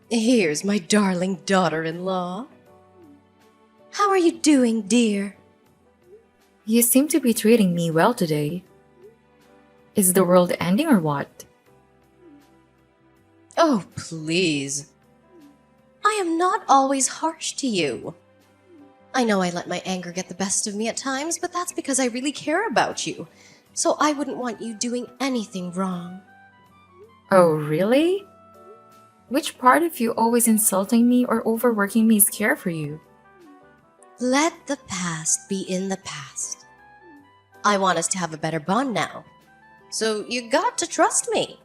Here's my darling daughter-in-law. How are you doing, dear? You seem to be treating me well today. Is the world ending or what? Oh, please. I am not always harsh to you. I know I let my anger get the best of me at times, but that's because I really care about you. So I wouldn't want you doing anything wrong. Oh, really? Which part of you always insulting me or overworking me is care for you? Let the past be in the past. I want us to have a better bond now. So you got to trust me.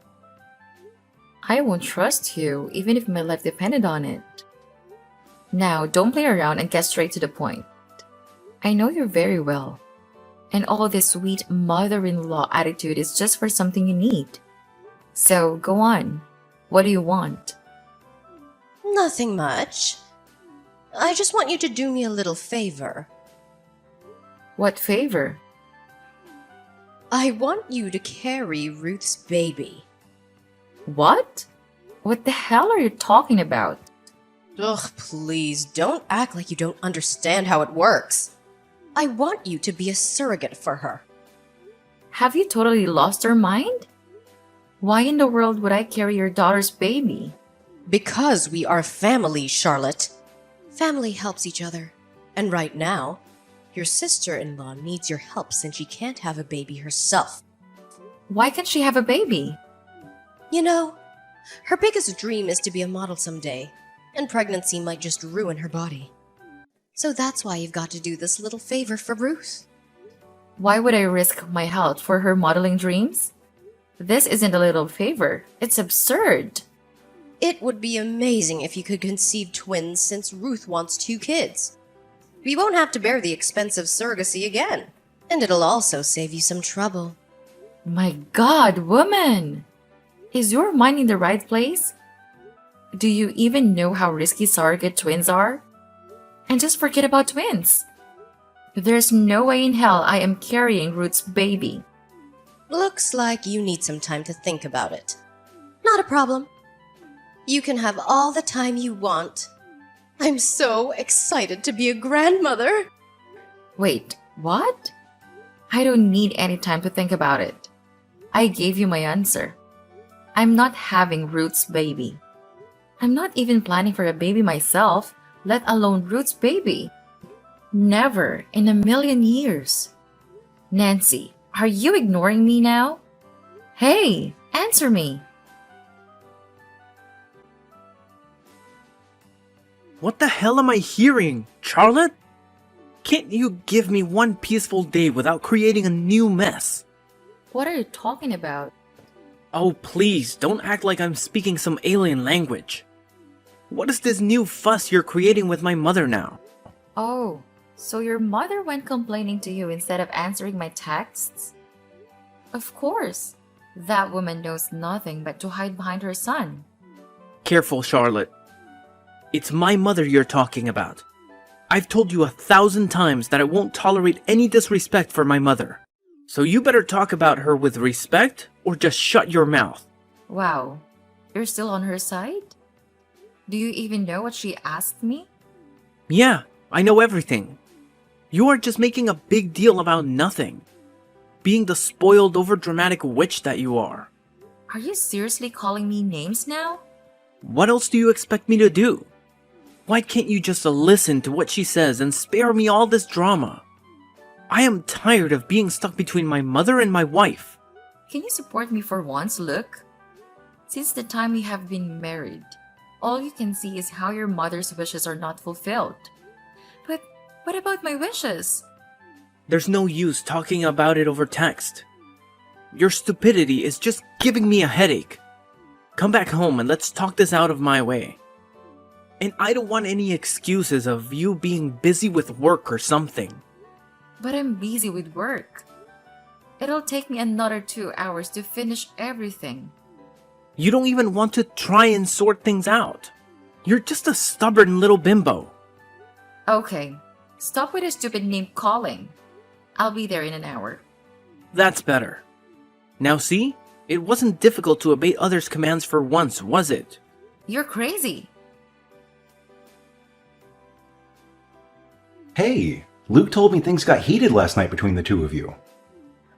I won't trust you, even if my life depended on it. Now, don't play around and get straight to the point. I know you very well. And all this sweet mother-in-law attitude is just for something you need. So, go on. What do you want? Nothing much. I just want you to do me a little favor. What favor? I want you to carry Ruth's baby. What? What the hell are you talking about? Ugh, please, don't act like you don't understand how it works. I want you to be a surrogate for her. Have you totally lost your mind? Why in the world would I carry your daughter's baby? Because we are family, Charlotte. Family helps each other. And right now, your sister-in-law needs your help since she can't have a baby herself. Why can't she have a baby? You know, her biggest dream is to be a model someday, and pregnancy might just ruin her body. So that's why you've got to do this little favor for Ruth. Why would I risk my health for her modeling dreams? This isn't a little favor. It's absurd. It would be amazing if you could conceive twins since Ruth wants 2 kids. We won't have to bear the expense of surrogacy again, and it'll also save you some trouble. My God, woman! Is your mind in the right place? Do you even know how risky surrogate twins are? And just forget about twins. There's no way in hell I am carrying Ruth's baby. Looks like you need some time to think about it. Not a problem. You can have all the time you want. I'm so excited to be a grandmother. Wait, what? I don't need any time to think about it. I gave you my answer. I'm not having Ruth's baby. I'm not even planning for a baby myself, let alone Ruth's baby. Never in a million years. Nancy, are you ignoring me now? Hey, answer me. What the hell am I hearing, Charlotte? Can't you give me one peaceful day without creating a new mess? What are you talking about? Oh, please, don't act like I'm speaking some alien language. What is this new fuss you're creating with my mother now? Oh, so your mother went complaining to you instead of answering my texts? Of course. That woman knows nothing but to hide behind her son. Careful, Charlotte. It's my mother you're talking about. I've told you 1,000 times that I won't tolerate any disrespect for my mother. So you better talk about her with respect or just shut your mouth. Wow, you're still on her side? Do you even know what she asked me? Yeah, I know everything. You are just making a big deal about nothing. Being the spoiled, overdramatic witch that you are. Are you seriously calling me names now? What else do you expect me to do? Why can't you just listen to what she says and spare me all this drama? I am tired of being stuck between my mother and my wife. Can you support me for once, look? Since the time we have been married, all you can see is how your mother's wishes are not fulfilled. But what about my wishes? There's no use talking about it over text. Your stupidity is just giving me a headache. Come back home and let's talk this out of my way. And I don't want any excuses of you being busy with work or something. But I'm busy with work. It'll take me another 2 hours to finish everything. You don't even want to try and sort things out. You're just a stubborn little bimbo. Okay, stop with your stupid name calling. I'll be there in an hour. That's better. Now see? It wasn't difficult to obey others' commands for once, was it? You're crazy. Hey, Luke told me things got heated last night between the two of you.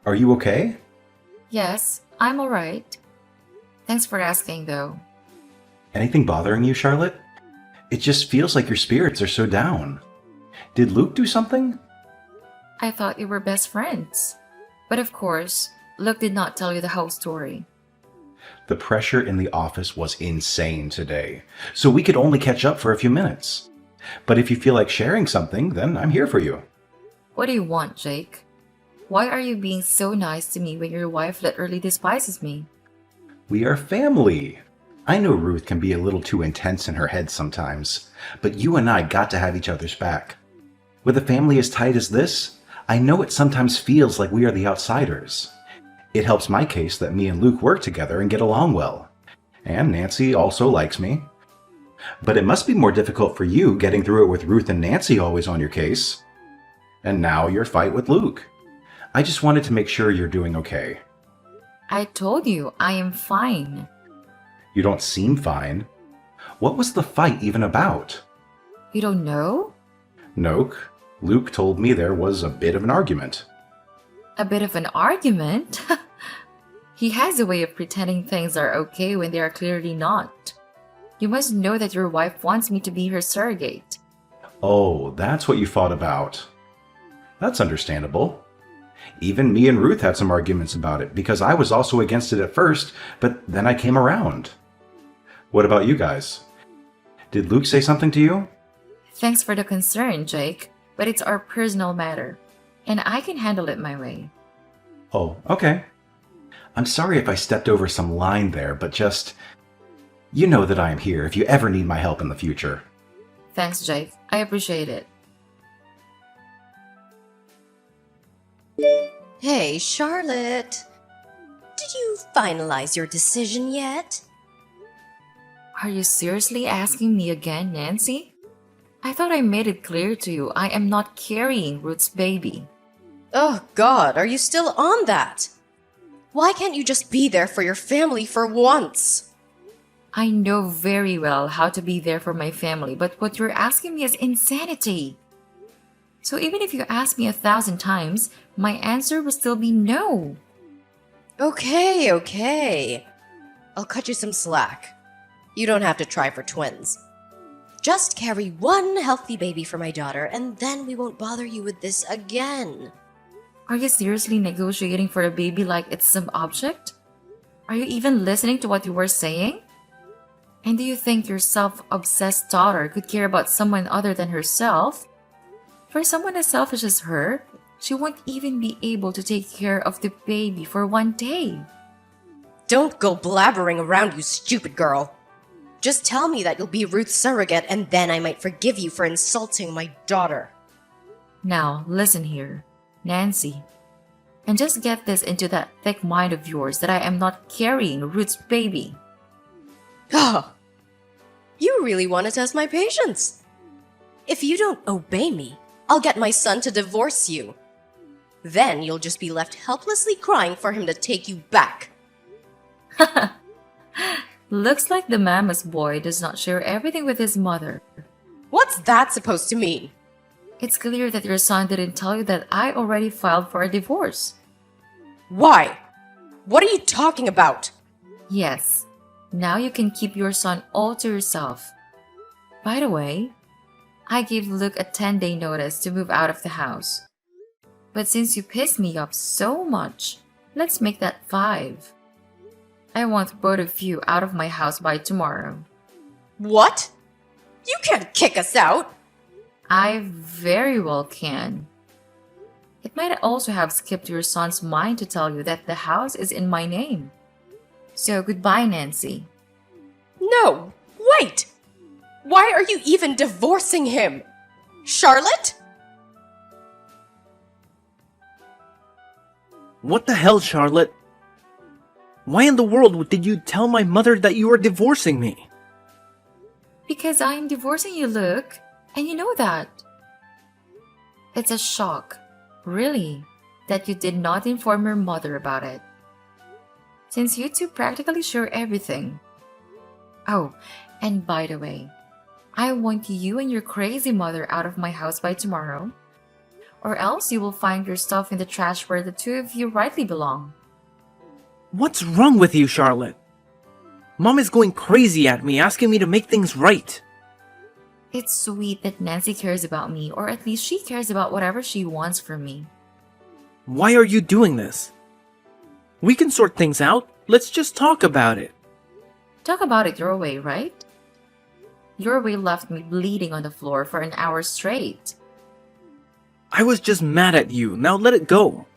Are you okay? Yes, I'm alright. Thanks for asking, though. Anything bothering you, Charlotte? It just feels like your spirits are so down. Did Luke do something? I thought you were best friends. But of course, Luke did not tell you the whole story. The pressure in the office was insane today, so we could only catch up for a few minutes. But if you feel like sharing something, then I'm here for you. What do you want, Jake? Why are you being so nice to me when your wife literally despises me? We are family. I know Ruth can be a little too intense in her head sometimes, but you and I got to have each other's back. With a family as tight as this, I know it sometimes feels like we are the outsiders. It helps my case that me and Luke work together and get along well. And Nancy also likes me. But it must be more difficult for you getting through it with Ruth and Nancy always on your case. And now your fight with Luke. I just wanted to make sure you're doing okay. I told you I am fine. You don't seem fine. What was the fight even about? You don't know? Nope. Luke told me there was a bit of an argument. A bit of an argument? He has a way of pretending things are okay when they are clearly not. You must know that your wife wants me to be her surrogate. Oh, that's what you fought about. That's understandable. Even me and Ruth had some arguments about it because I was also against it at first, but then I came around. What about you guys? Did Luke say something to you? Thanks for the concern, Jake, but it's our personal matter, and I can handle it my way. Oh, okay. I'm sorry if I stepped over some line there, but just... You know that I am here if you ever need my help in the future. Thanks, Jake. I appreciate it. Hey, Charlotte. Did you finalize your decision yet? Are you seriously asking me again, Nancy? I thought I made it clear to you I am not carrying Ruth's baby. Oh, God, are you still on that? Why can't you just be there for your family for once? I know very well how to be there for my family, but what you're asking me is insanity. So even if you ask me 1,000 times, my answer will still be no. Okay. I'll cut you some slack. You don't have to try for twins. Just carry one healthy baby for my daughter, and then we won't bother you with this again. Are you seriously negotiating for a baby like it's some object? Are you even listening to what you were saying? And do you think your self-obsessed daughter could care about someone other than herself? For someone as selfish as her, she won't even be able to take care of the baby for one day. Don't go blabbering around, you stupid girl. Just tell me that you'll be Ruth's surrogate, and then I might forgive you for insulting my daughter. Now, listen here, Nancy. And just get this into that thick mind of yours that I am not carrying Ruth's baby. Oh, you really want to test my patience. If you don't obey me, I'll get my son to divorce you. Then you'll just be left helplessly crying for him to take you back. Looks like the mama's boy does not share everything with his mother. What's that supposed to mean? It's clear that your son didn't tell you that I already filed for a divorce. Why? What are you talking about? Yes, now you can keep your son all to yourself. By the way, I gave Luke a 10-day notice to move out of the house. But since you pissed me off so much, let's make that 5. I want both of you out of my house by tomorrow. What? You can't kick us out. I very well can. It might also have skipped your son's mind to tell you that the house is in my name. So goodbye, Nancy. No, wait! Why are you even divorcing him? Charlotte? What the hell, Charlotte? Why in the world did you tell my mother that you were divorcing me? Because I am divorcing you, Luke, and you know that. It's a shock, really, that you did not inform your mother about it. Since you two practically share everything. Oh, and by the way, I want you and your crazy mother out of my house by tomorrow, or else you will find your stuff in the trash where the two of you rightly belong. What's wrong with you, Charlotte? Mom is going crazy at me, asking me to make things right. It's sweet that Nancy cares about me, or at least she cares about whatever she wants from me. Why are you doing this? We can sort things out. Let's just talk about it. Talk about it your way, right? Your way left me bleeding on the floor for an hour straight. I was just mad at you. Now let it go.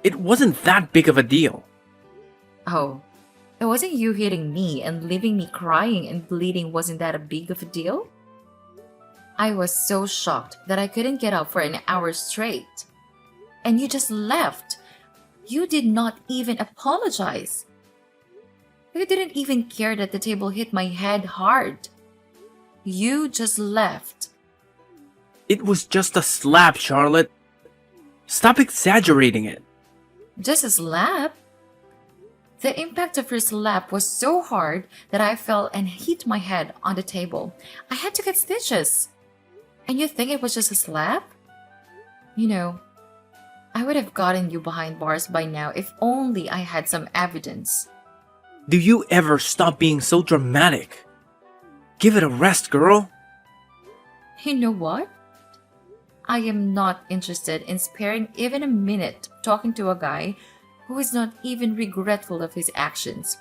It wasn't that big of a deal. Oh, it wasn't you hitting me and leaving me crying and bleeding. Wasn't that a big of a deal? I was so shocked that I couldn't get up for an hour straight. And you just left. You did not even apologize. You didn't even care that the table hit my head hard. You just left. It was just a slap, Charlotte. Stop exaggerating it. Just a slap? The impact of your slap was so hard that I fell and hit my head on the table. I had to get stitches. And you think it was just a slap? You know, I would have gotten you behind bars by now if only I had some evidence. Do you ever stop being so dramatic? Give it a rest, girl. You know what? I am not interested in sparing even a minute talking to a guy who is not even regretful of his actions,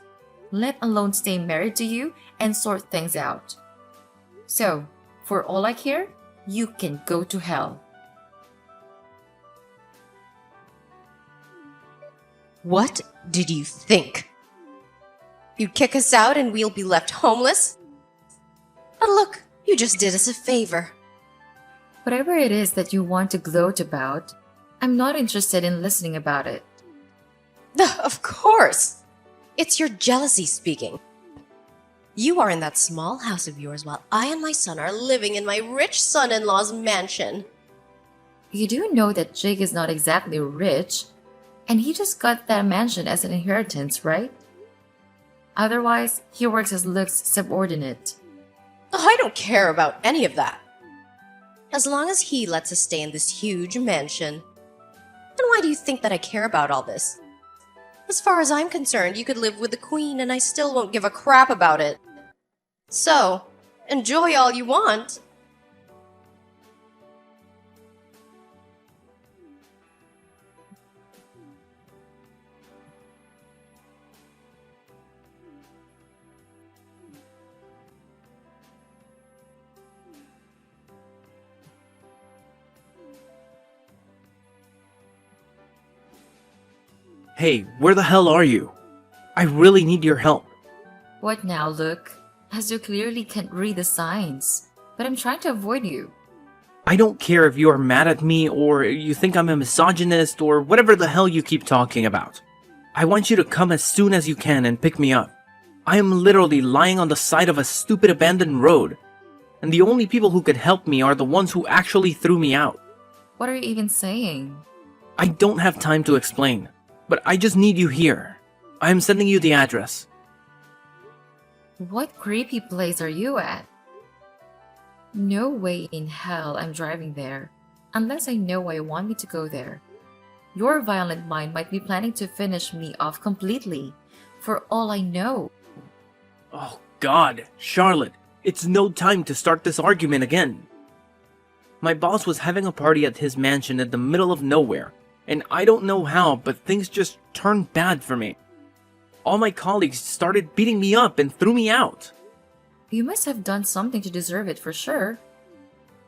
let alone stay married to you and sort things out. So, for all I care, you can go to hell. What did you think? You'd kick us out and we'll be left homeless? But look, you just did us a favor. Whatever it is that you want to gloat about, I'm not interested in listening about it. Of course! It's your jealousy speaking. You are in that small house of yours while I and my son are living in my rich son-in-law's mansion. You do know that Jake is not exactly rich, and he just got that mansion as an inheritance, right? Otherwise, he works as Luke's subordinate. I don't care about any of that. As long as he lets us stay in this huge mansion. And why do you think that I care about all this? As far as I'm concerned, you could live with the queen and I still won't give a crap about it. So, enjoy all you want. Hey, where the hell are you? I really need your help. What now, Luke? As you clearly can't read the signs, but I'm trying to avoid you. I don't care if you are mad at me or you think I'm a misogynist or whatever the hell you keep talking about. I want you to come as soon as you can and pick me up. I am literally lying on the side of a stupid abandoned road, and the only people who could help me are the ones who actually threw me out. What are you even saying? I don't have time to explain, but I just need you here. I am sending you the address. What creepy place are you at? No way in hell I'm driving there, unless I know why you want me to go there. Your violent mind might be planning to finish me off completely, for all I know. Oh God, Charlotte, it's no time to start this argument again. My boss was having a party at his mansion in the middle of nowhere, and I don't know how, but things just turned bad for me. All my colleagues started beating me up and threw me out. You must have done something to deserve it for sure.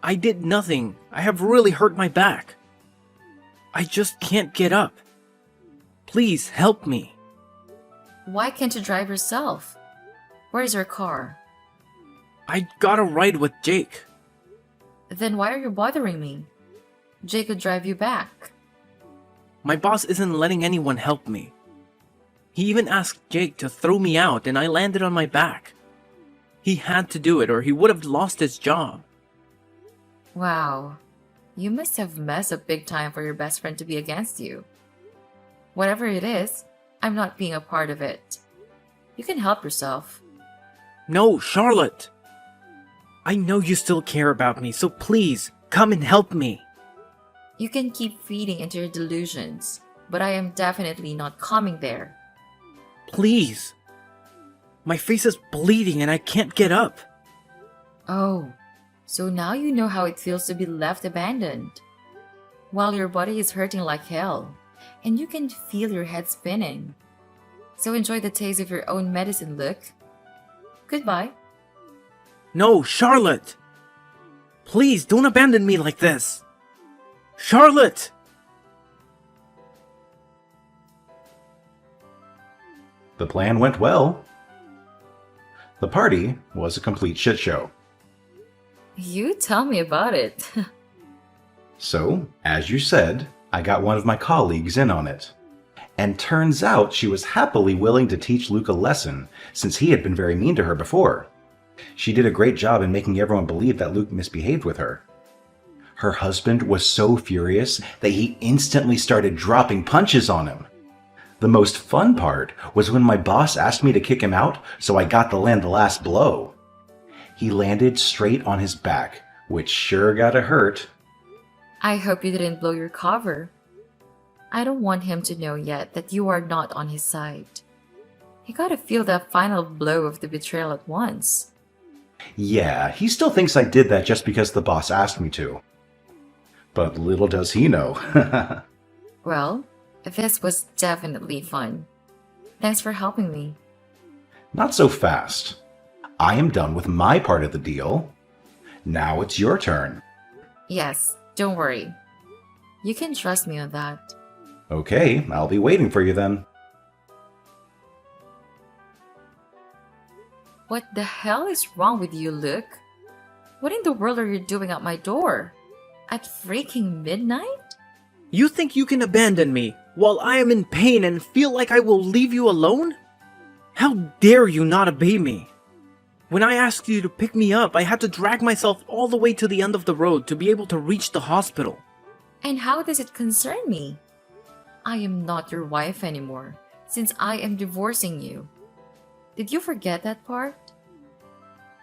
I did nothing. I have really hurt my back. I just can't get up. Please help me. Why can't you drive yourself? Where's your car? I got a ride with Jake. Then why are you bothering me? Jake could drive you back. My boss isn't letting anyone help me. He even asked Jake to throw me out and I landed on my back. He had to do it or he would have lost his job. Wow. You must have messed up big time for your best friend to be against you. Whatever it is, I'm not being a part of it. You can help yourself. No, Charlotte! I know you still care about me, so please, come and help me. You can keep feeding into your delusions, but I am definitely not coming there. Please. My face is bleeding and I can't get up. Oh, so now you know how it feels to be left abandoned. While your body is hurting like hell, and you can feel your head spinning. So enjoy the taste of your own medicine, Luke. Goodbye. No, Charlotte! Please, don't abandon me like this! Charlotte! The plan went well. The party was a complete shit show. You tell me about it. So, as you said, I got one of my colleagues in on it. And turns out she was happily willing to teach Luke a lesson, since he had been very mean to her before. She did a great job in making everyone believe that Luke misbehaved with her. Her husband was so furious that he instantly started dropping punches on him. The most fun part was when my boss asked me to kick him out, so I got to land the last blow. He landed straight on his back, which sure gotta hurt. I hope you didn't blow your cover. I don't want him to know yet that you are not on his side. He gotta feel that final blow of the betrayal at once. Yeah, he still thinks I did that just because the boss asked me to. But little does he know. Well, this was definitely fun. Thanks for helping me. Not so fast. I am done with my part of the deal. Now it's your turn. Yes, don't worry. You can trust me on that. Okay, I'll be waiting for you then. What the hell is wrong with you, Luke? What in the world are you doing at my door? At freaking midnight? You think you can abandon me while I am in pain and feel like I will leave you alone? How dare you not obey me? When I asked you to pick me up, I had to drag myself all the way to the end of the road to be able to reach the hospital. And how does it concern me? I am not your wife anymore, since I am divorcing you. Did you forget that part?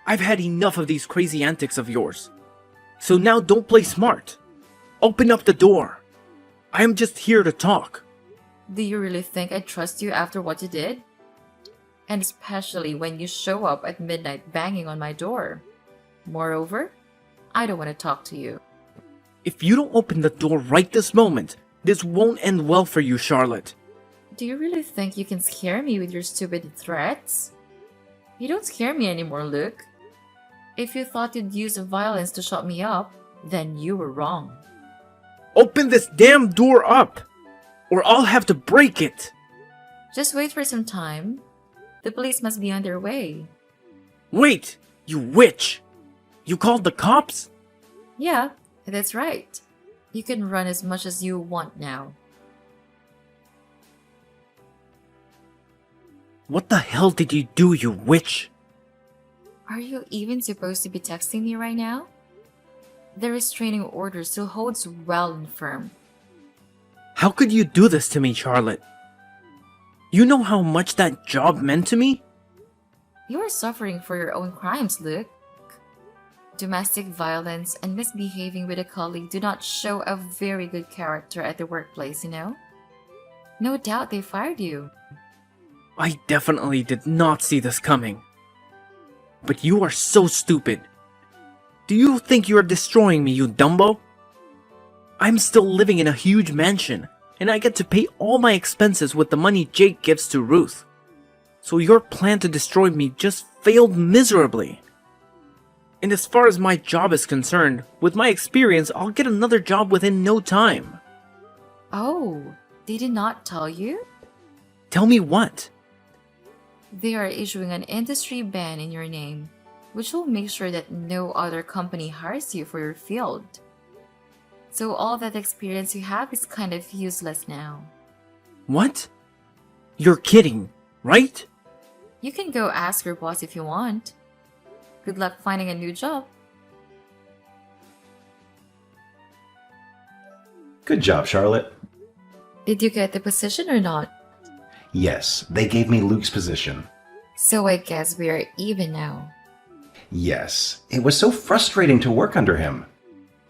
I've had enough of these crazy antics of yours. So now don't play smart. Open up the door. I am just here to talk. Do you really think I trust you after what you did? And especially when you show up at midnight banging on my door. Moreover, I don't want to talk to you. If you don't open the door right this moment, this won't end well for you, Charlotte. Do you really think you can scare me with your stupid threats? You don't scare me anymore, Luke. If you thought you'd use violence to shut me up, then you were wrong. Open this damn door up, or I'll have to break it. Just wait for some time. The police must be on their way. Wait, you witch! You called the cops? Yeah, that's right. You can run as much as you want now. What the hell did you do, you witch? Are you even supposed to be texting me right now? The restraining order still holds well and firm. How could you do this to me, Charlotte? You know how much that job meant to me? You are suffering for your own crimes, Luke. Domestic violence and misbehaving with a colleague do not show a very good character at the workplace, you know? No doubt they fired you. I definitely did not see this coming. But you are so stupid. Do you think you are destroying me, you Dumbo? I'm still living in a huge mansion, and I get to pay all my expenses with the money Jake gives to Ruth. So your plan to destroy me just failed miserably. And as far as my job is concerned, with my experience, I'll get another job within no time. Oh, they did not tell you? Tell me what? They are issuing an industry ban in your name, which will make sure that no other company hires you for your field. So all that experience you have is kind of useless now. What? You're kidding, right? You can go ask your boss if you want. Good luck finding a new job. Good job, Charlotte. Did you get the position or not? Yes, they gave me Luke's position. So I guess we are even now. Yes, it was so frustrating to work under him.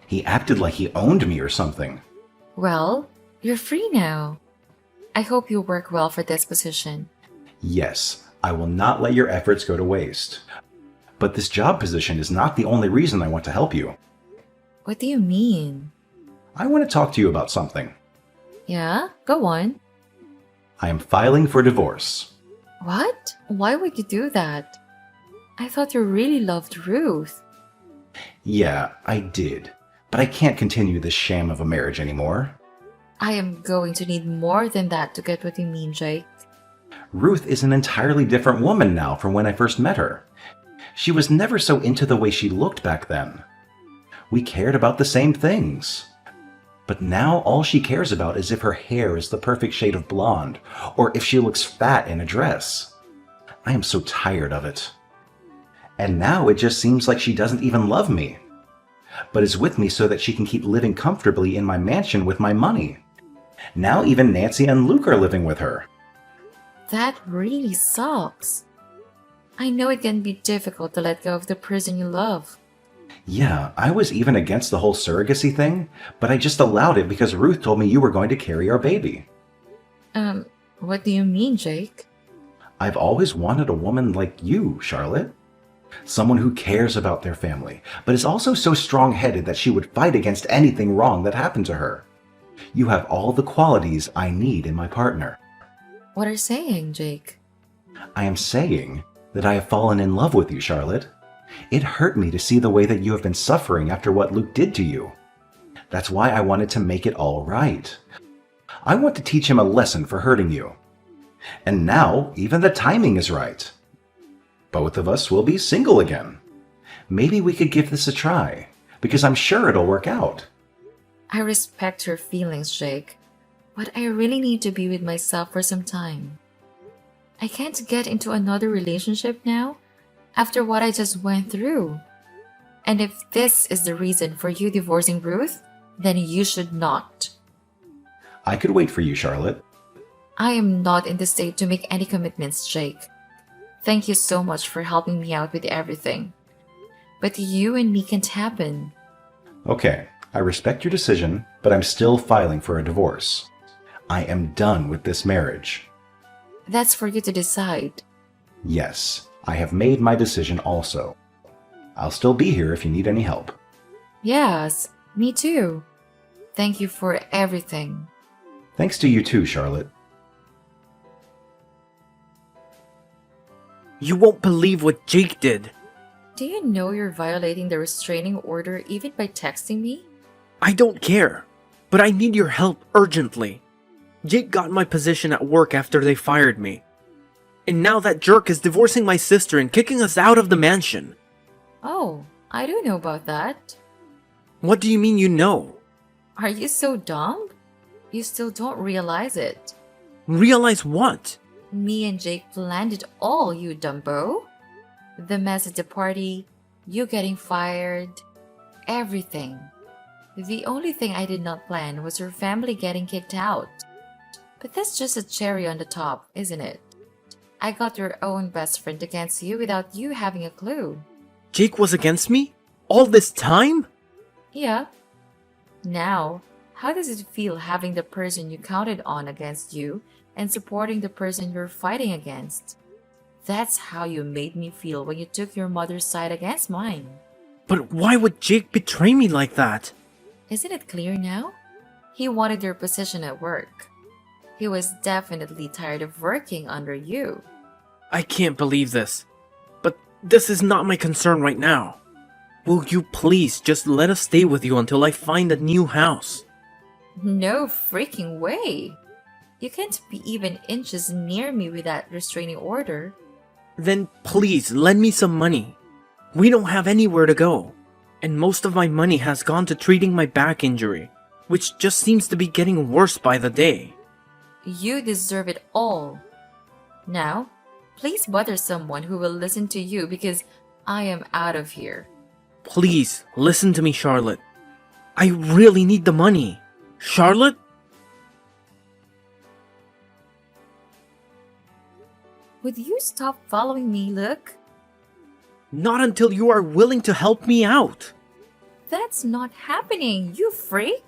He acted like he owned me or something. Well, you're free now. I hope you work well for this position. Yes, I will not let your efforts go to waste. But this job position is not the only reason I want to help you. What do you mean? I want to talk to you about something. Yeah, go on. I am filing for divorce. What? Why would you do that? I thought you really loved Ruth. Yeah, I did. But I can't continue this sham of a marriage anymore. I am going to need more than that to get what you mean, Jake. Ruth is an entirely different woman now from when I first met her. She was never so into the way she looked back then. We cared about the same things. But now all she cares about is if her hair is the perfect shade of blonde, or if she looks fat in a dress. I am so tired of it. And now it just seems like she doesn't even love me, but is with me so that she can keep living comfortably in my mansion with my money. Now even Nancy and Luke are living with her. That really sucks. I know it can be difficult to let go of the person you love. Yeah, I was even against the whole surrogacy thing, but I just allowed it because Ruth told me you were going to carry our baby. What do you mean, Jake? I've always wanted a woman like you, Charlotte. Someone who cares about their family, but is also so strong-headed that she would fight against anything wrong that happened to her. You have all the qualities I need in my partner. What are you saying, Jake? I am saying that I have fallen in love with you, Charlotte. It hurt me to see the way that you have been suffering after what Luke did to you. That's why I wanted to make it all right. I want to teach him a lesson for hurting you. And now, even the timing is right. Both of us will be single again. Maybe we could give this a try, because I'm sure it'll work out. I respect your feelings, Jake, but I really need to be with myself for some time. I can't get into another relationship now after what I just went through. And if this is the reason for you divorcing Ruth, then you should not. I could wait for you, Charlotte. I am not in the state to make any commitments, Jake. Thank you so much for helping me out with everything. But you and me can't happen. Okay, I respect your decision, but I'm still filing for a divorce. I am done with this marriage. That's for you to decide. Yes, I have made my decision also. I'll still be here if you need any help. Yes, me too. Thank you for everything. Thanks to you too, Charlotte. You won't believe what Jake did. Do you know you're violating the restraining order even by texting me? I don't care, but I need your help urgently. Jake got my position at work after they fired me. And now that jerk is divorcing my sister and kicking us out of the mansion. Oh, I don't know about that. What do you mean you know? Are you so dumb? You still don't realize it. Realize what? Me and Jake planned it all, you dumbo. The mess at the party, you getting fired, everything. The only thing I did not plan was your family getting kicked out. But that's just a cherry on the top, isn't it? I got your own best friend against you without you having a clue. Jake was against me? All this time? Yeah. Now, how does it feel having the person you counted on against you and supporting the person you're fighting against? That's how you made me feel when you took your mother's side against mine. But why would Jake betray me like that? Isn't it clear now? He wanted your position at work. He was definitely tired of working under you. I can't believe this. But this is not my concern right now. Will you please just let us stay with you until I find a new house? No freaking way! You can't be even inches near me with that restraining order. Then please lend me some money. We don't have anywhere to go. And most of my money has gone to treating my back injury, which just seems to be getting worse by the day. You deserve it all. Now, please bother someone who will listen to you because I am out of here. Please, listen to me, Charlotte. I really need the money. Charlotte? Would you stop following me, Luke? Not until you are willing to help me out. That's not happening, you freak!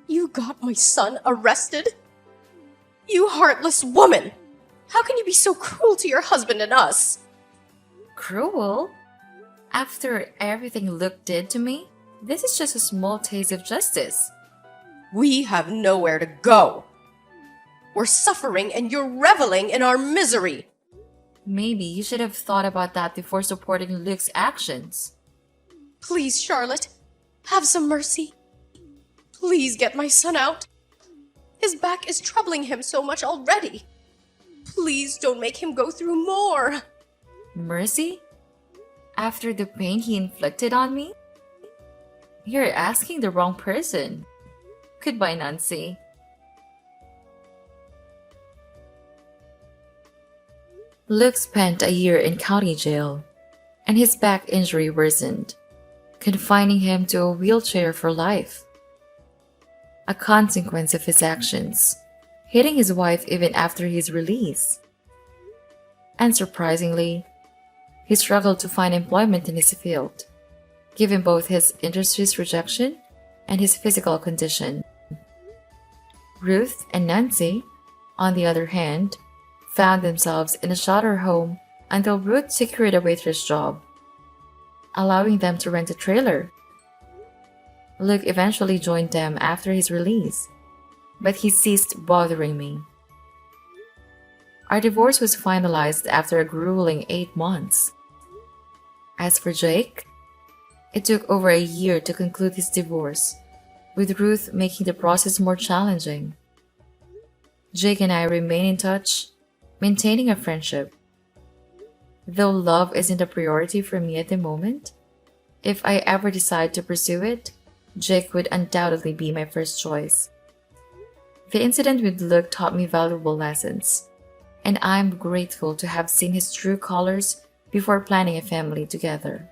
You got my son arrested? You heartless woman! How can you be so cruel to your husband and us? Cruel? After everything Luke did to me, this is just a small taste of justice. We have nowhere to go. We're suffering and you're reveling in our misery. Maybe you should have thought about that before supporting Luke's actions. Please, Charlotte, have some mercy. Please get my son out. His back is troubling him so much already. Please don't make him go through more. Mercy? After the pain he inflicted on me? You're asking the wrong person. Goodbye, Nancy. Luke spent a year in county jail, and his back injury worsened, confining him to a wheelchair for life. A consequence of his actions, hitting his wife even after his release. And surprisingly, he struggled to find employment in his field, given both his industry's rejection and his physical condition. Ruth and Nancy, on the other hand, found themselves in a shelter home until Ruth secured a waitress job, allowing them to rent a trailer. Luke eventually joined them after his release, but he ceased bothering me. Our divorce was finalized after a grueling 8 months. As for Jake, it took over a year to conclude his divorce, with Ruth making the process more challenging. Jake and I remain in touch, maintaining a friendship. Though love isn't a priority for me at the moment, if I ever decide to pursue it, Jake would undoubtedly be my first choice. The incident with Luke taught me valuable lessons, and I'm grateful to have seen his true colors before planning a family together.